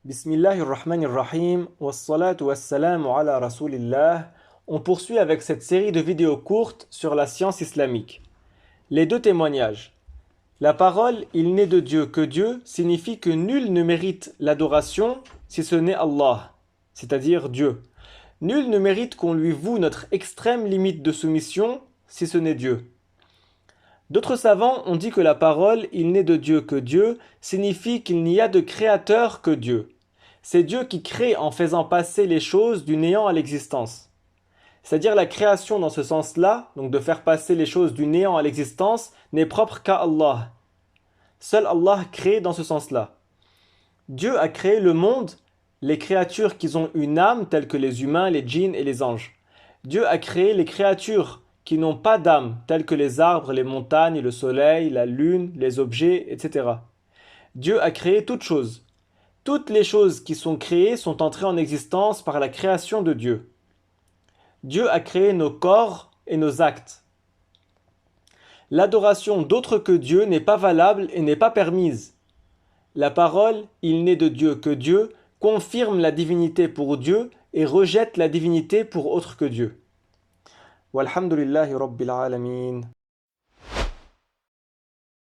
Bismillahirrahmanirrahim, wassalatu wassalamu ala rasulillah. On poursuit avec cette série de vidéos courtes sur la science islamique. Les deux témoignages. La parole « Il n'est de Dieu que Dieu » signifie que nul ne mérite l'adoration si ce n'est Allah, c'est-à-dire Dieu. Nul ne mérite qu'on lui voue notre extrême limite de soumission si ce n'est Dieu. D'autres savants ont dit que la parole « Il n'est de Dieu que Dieu » signifie qu'il n'y a de créateur que Dieu. C'est Dieu qui crée en faisant passer les choses du néant à l'existence. C'est-à-dire la création dans ce sens-là, donc de faire passer les choses du néant à l'existence, n'est propre qu'à Allah. Seul Allah crée dans ce sens-là. Dieu a créé le monde, les créatures qui ont une âme, telles que les humains, les djinns et les anges. Dieu a créé les créatures qui n'ont pas d'âme, telles que les arbres, les montagnes, le soleil, la lune, les objets, etc. Dieu a créé toutes choses. Toutes les choses qui sont créées sont entrées en existence par la création de Dieu. Dieu a créé nos corps et nos actes. L'adoration d'autre que Dieu n'est pas valable et n'est pas permise. La parole « Il n'est de Dieu que Dieu » confirme la divinité pour Dieu et rejette la divinité pour autre que Dieu. Walhamdulillahi Rabbil Alamin.